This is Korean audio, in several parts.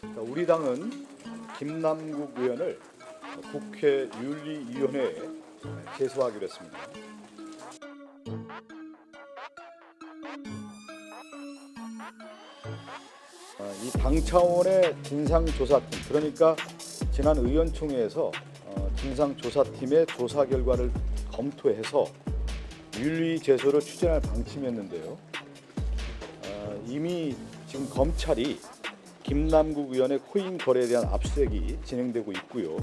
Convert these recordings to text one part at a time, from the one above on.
우리 당은 김남국 의원을 국회 윤리위원회에 제소하기로 했습니다. 이 당 차원의 진상조사팀, 그러니까 지난 의원총회에서 진상조사팀의 조사 결과를 검토해서 윤리 제소를 추진할 방침이었는데요. 이미 지금 검찰이 김남국 의원의 코인 거래에 대한 압수수색이 진행되고 있고요.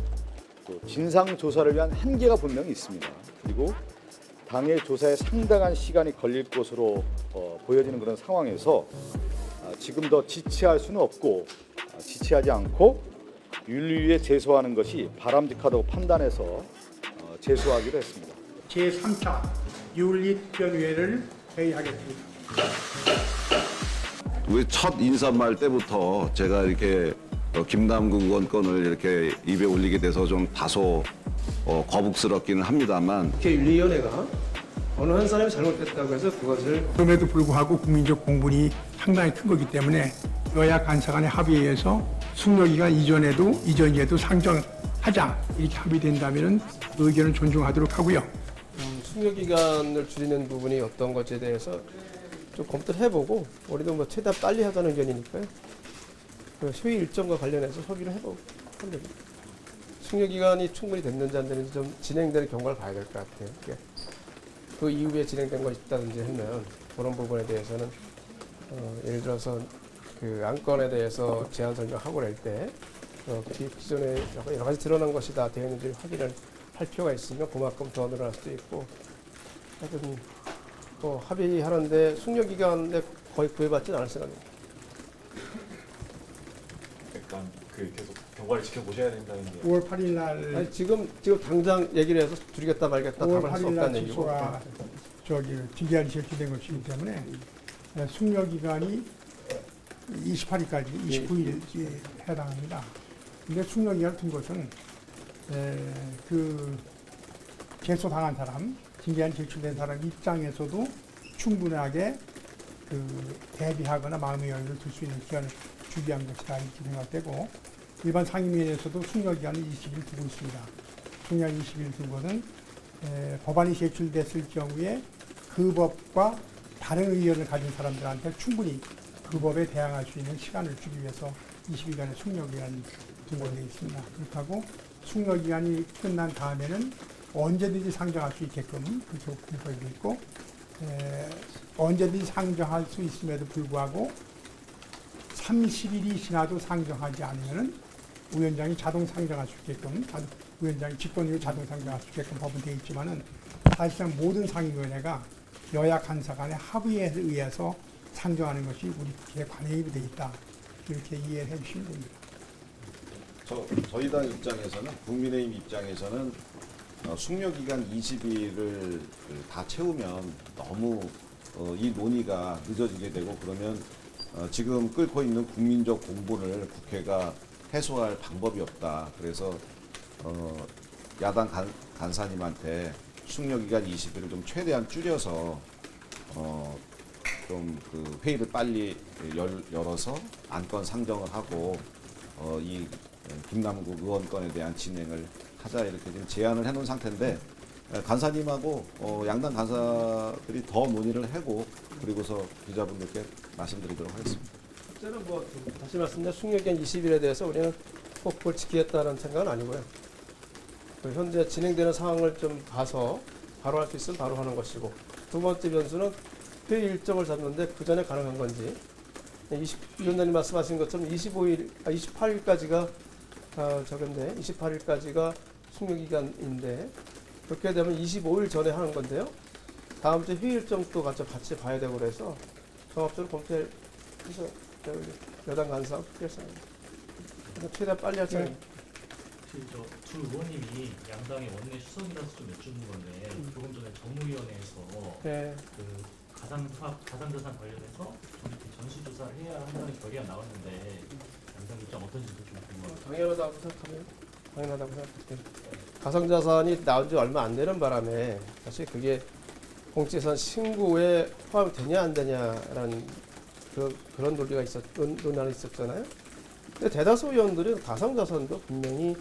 또 진상 조사를 위한 한계가 분명히 있습니다. 그리고 당의 조사에 상당한 시간이 걸릴 것으로 보여지는 그런 상황에서 지금 더 지체할 수는 없고 지체하지 않고 윤리위에 제소하는 것이 바람직하다고 판단해서 제소하기로 했습니다. 제3차 윤리특별위원회를 회의하겠습니다. 우리 첫 인사말 때부터 제가 이렇게 김남국 의원 건을 이렇게 입에 올리게 돼서 좀 다소 거북스럽기는 합니다만 윤리위원회가 어느 한 사람이 잘못됐다고 해서 그것을 그럼에도 불구하고 국민적 공분이 상당히 큰 거기 때문에 여야 간사 간의 합의에 의해서 숙려기간 이전에도 상정하자 이렇게 합의된다면 의견을 존중하도록 하고요. 숙려기간을 줄이는 부분이 어떤 것에 대해서 좀 검토를 해보고 우리도 뭐 최대한 빨리 하자는 의견이니까요. 그 휴일 일정과 관련해서 협의를 해보고 하면 됩니다. 숙려기간이 충분히 됐는지 안 됐는지 좀 진행되는 경과를 봐야 될 것 같아요. 그 이후에 진행된 것이 있다든지 하면 그런 부분에 대해서는 예를 들어서 그 안건에 대해서 제안 설명하고 낼 때 기존에 여러 가지 드러난 것이 다 되어 있는지 확인을 할 필요가 있으면 그만큼 더 늘어날 수도 있고 하여튼 합의하는데 숙려기간에 거의 구애받지는 않을 생각입니다. 약간 계속 경과를 지켜보셔야 된다는 게 5월 8일 날 아니, 지금 당장 얘기를 해서 줄이겠다 말겠다 5월 답을 할 수 8일 날 없다는 얘기고 취소가 기한이 제출된 것이기 때문에 숙려기간이 28일까지 29일에 해당합니다. 근데 숙려기간 둔 것은 그 제소당한 사람, 징계안 제출된 사람 입장에서도 충분하게 그 대비하거나 마음의 여유를 둘 수 있는 기간을 주기 위한 것이다 이렇게 생각되고 일반 상임위원회에서도 숙려기간을 20일 두고 있습니다. 숙려기간 20일 둔 것은 법안이 제출됐을 경우에 그 법과 다른 의견을 가진 사람들한테 충분히 그 법에 대항할 수 있는 시간을 주기 위해서 20일간의 숙려기간이 등록되어 있습니다. 그렇다고 숙려기간이 끝난 다음에는 언제든지 상정할 수 있게끔 그렇게 공포되어 있고 언제든지 상정할 수 있음에도 불구하고 30일이 지나도 상정하지 않으면 위원장이 자동 상정할 수 있게끔 위원장이 직권으로 자동 상정할 수 있게끔 법은 되어 있지만은 사실상 모든 상임위원회가 여야 간사 간의 합의에 의해서 상정하는 것이 우리 국회의 관행이 되어 있다. 이렇게 이해해 주시면 됩니다. 저희 당 입장에서는 국민의힘 입장에서는 숙려기간 20일을 다 채우면 너무 이 논의가 늦어지게 되고 그러면 지금 끓고 있는 국민적 공분을 국회가 해소할 방법이 없다. 그래서 야당 간사님한테 숙려기간 20일을 좀 최대한 줄여서 좀 그 회의를 빨리 열어서 안건 상정을 하고 이 김남국 의원 건에 대한 진행을 하자 이렇게 지금 제안을 해놓은 상태인데 간사님하고 양당 간사들이 더 논의를 하고 그리고서 기자분들께 말씀드리도록 하겠습니다. 실제로 다시 말씀드려 숙려기간 20일에 대해서 우리는 꼭 그걸 지키겠다는 생각은 아니고요. 현재 진행되는 상황을 좀 봐서 바로 할 수 있으면 바로 하는 것이고 두 번째 변수는 회의 일정을 잡는데 그 전에 가능한 건지 위원장님 말씀하신 것처럼 28일까지가 저건데 28일까지가 숙려기간인데 그렇게 되면 25일 전에 하는 건데요. 다음 주 회의 일정도 같이 봐야 되고 그래서 종합적으로 검토해서 여당 간사 필요성입니다. 최대한 빨리 할 생각입니다. 두 의원님이 양당의 원내 수석이라서 좀 여쭙는 건데 조금 전에 정무위원회에서 네. 그 가상자산 관련해서 전수조사를 해야 한다는 결의가 나왔는데 양당 입장 어떤지도 좀 궁금합니다. 당연하다고 생각하면 당연하다고 생각합니다. 가상자산이 나온 지 얼마 안 되는 바람에 사실 그게 공채산 신고에 포함되냐 안 되냐라는 그런 논란이 있었잖아요. 근데 대다수 의원들은 가상자산도 분명히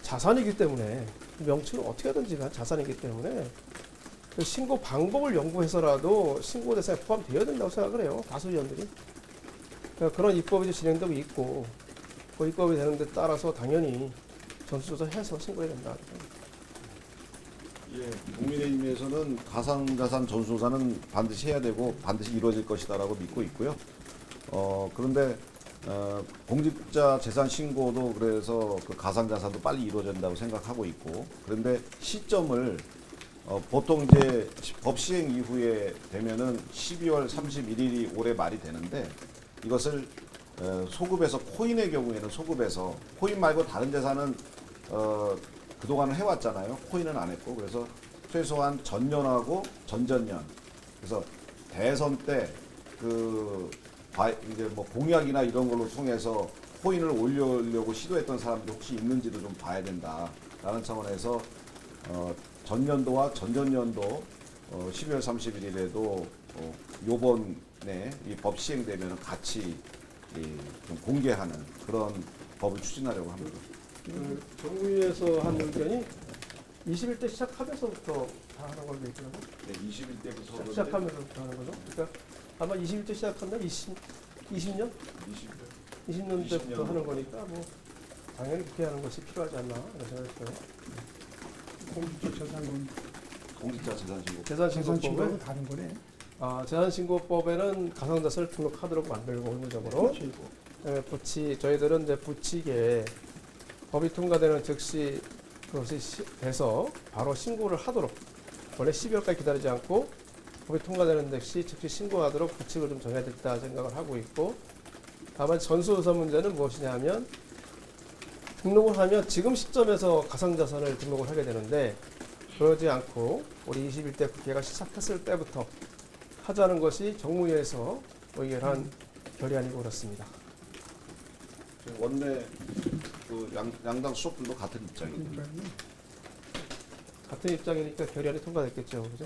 자산이기 때문에 명칭을 어떻게 하든지 간 자산이기 때문에 그 신고 방법을 연구해서라도 신고 대상에 포함되어야 된다고 생각을 해요. 다수 의원들이. 그러니까 그런 입법이 진행되고 있고 그 입법이 되는 데 따라서 당연히 전수조사해서 신고해야 된다. 예, 국민의힘에서는 가상자산 전수조사는 반드시 해야 되고 반드시 이루어질 것이다라고 믿고 있고요. 그런데 공직자 재산 신고도 그래서 그 가상자산도 빨리 이루어진다고 생각하고 있고, 그런데 시점을 보통 이제 법 시행 이후에 되면은 12월 31일이 올해 말이 되는데, 이것을 소급해서 코인의 경우에는 소급해서 코인 말고 다른 재산은 그동안은 해왔잖아요. 코인은 안 했고, 그래서 최소한 전년하고 전전년, 그래서 대선 때 이제 뭐 공약이나 이런 걸로 통해서 코인을 올려려고 시도했던 사람들 혹시 있는지도 좀 봐야 된다라는 차원에서 전년도와 전전년도 12월 31일에도 요번에 이 법 시행되면 같이 좀 공개하는 그런 법을 추진하려고 합니다. 정부에서 한 의견이 21대 시작하면서부터 다 하는 걸로 있더라고요. 네, 21대부터 시작하면서부터 하는 거죠. 그러니까 아마 21대 시작한다 20년? 20년대부터 하는 거니까 뭐 당연히 그렇게 하는 것이 필요하지 않나 이런 생각이 들어요. 공직자 재산신고. 재산신고법은 재산신고하고 다른 거네. 재산신고법에는 가상자산을 등록하도록 만들고 의무적으로 저희들은 이제 부칙에 법이 통과되는 즉시 그것이 돼서 바로 신고를 하도록, 원래 12월까지 기다리지 않고 법이 통과되는 즉시 즉시 신고하도록 부칙을 좀 정해야 됐다 생각을 하고 있고, 다만 전수조사 문제는 무엇이냐 하면 등록을 하면 지금 시점에서 가상자산을 등록을 하게 되는데 그러지 않고 우리 21대 국회가 시작했을 때부터 하자는 것이 정무위에서 의결한 결의안이고 그렇습니다. 원내 그 양당 수석들도 같은 입장입니다. 같은 입장이니까 결의안이 통과됐겠죠, 그죠?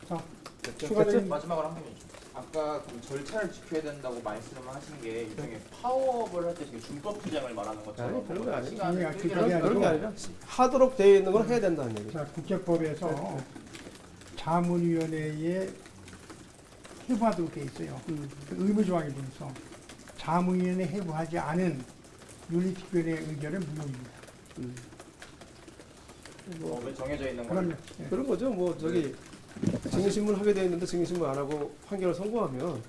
자, 됐죠? 추가적인 마지막으로 한 번. 아까 그 절차를 지켜야 된다고 말씀을 하신 게 일종의 파업을 할 때 되게 준법 투쟁을 말하는 것처럼 아니, 그런 거 아니에요. 시간을 아니, 끌게 그게 그런 게 아니고 아니라 하도록 되어 있는 건 해야 된다는 얘기죠. 자, 국회법에서 자문위원회에 회부하도록 돼 있어요. 그 의무 조항에 대해서 자문위원회 회부하지 않은 윤리특별의 의결은 무효입니다. 법에 정해져 있는 그럼요. 걸 예. 그런 거죠. 뭐 저기 증인신문 하게 돼 있는데 증인신문 안 하고 판결을 선고하면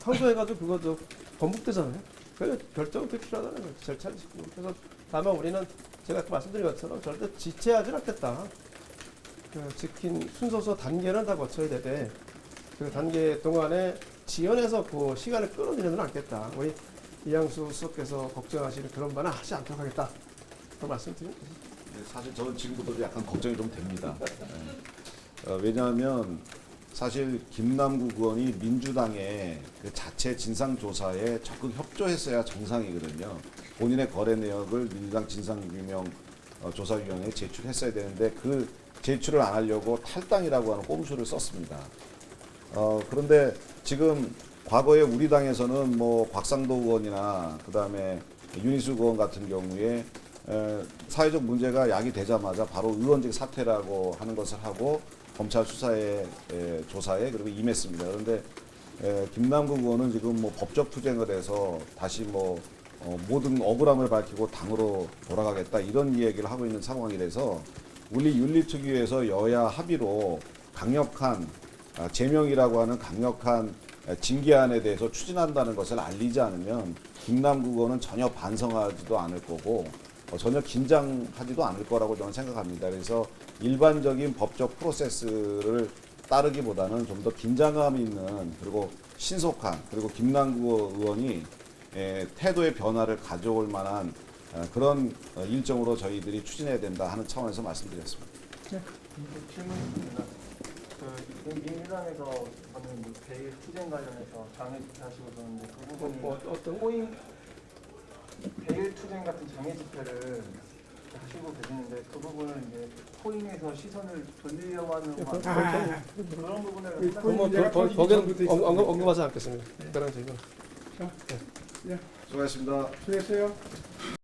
항소해가지고 그거 저 번복되잖아요. 그래서 결정은 필요하다는 거죠. 절차를 지키고. 그래서 다만 우리는 제가 아까 말씀드린 것처럼 절대 지체하지 않겠다. 그 지킨 순서서 단계는 다 거쳐야 되되 그 단계 동안에 지연해서 그 시간을 끌어들이는 않겠다. 우리 이양수 수석께서 걱정하시는 그런 말은 하지 않도록 하겠다. 그 말씀드립니다. 사실 저는 지금부터도 약간 걱정이 좀 됩니다. 왜냐하면 사실 김남국 의원이 민주당의 그 자체 진상조사에 적극 협조했어야 정상이거든요. 본인의 거래 내역을 민주당 진상규명조사위원회에 제출했어야 되는데 그 제출을 안 하려고 탈당이라고 하는 꼼수를 썼습니다. 그런데 지금 과거에 우리 당에서는 뭐 곽상도 의원이나 그다음에 윤희수 의원 같은 경우에 사회적 문제가 야기되자마자 바로 의원직 사퇴라고 하는 것을 하고 검찰 수사에 조사에 그리고 임했습니다. 그런데 김남국 의원은 지금 뭐 법적 투쟁을 해서 다시 뭐 모든 억울함을 밝히고 당으로 돌아가겠다 이런 이야기를 하고 있는 상황이라서 우리 윤리특위에서 여야 합의로 강력한 제명이라고 하는 강력한 징계안에 대해서 추진한다는 것을 알리지 않으면 김남국 의원은 전혀 반성하지도 않을 거고 전혀 긴장하지도 않을 거라고 저는 생각합니다. 그래서 일반적인 법적 프로세스를 따르기보다는 좀 더 긴장감 있는 그리고 신속한 그리고 김남국 의원이 태도의 변화를 가져올 만한 그런 일정으로 저희들이 추진해야 된다 하는 차원에서 말씀드렸습니다. 질문입니다. 민주당에서 방금 뭐 대일 투쟁 관련해서 장애 집회하시고 그러는데 그 부분이 어떤 코인 대일 투쟁 같은 장애 집회를 하시고 계시는데 그 부분을 이제 코인에서 시선을 돌리려고 하는 그런 부분을 뭐 거기는 언급하지 않겠습니다. 그런 질문. 자, 예. 수고하셨습니다. 수고했어요.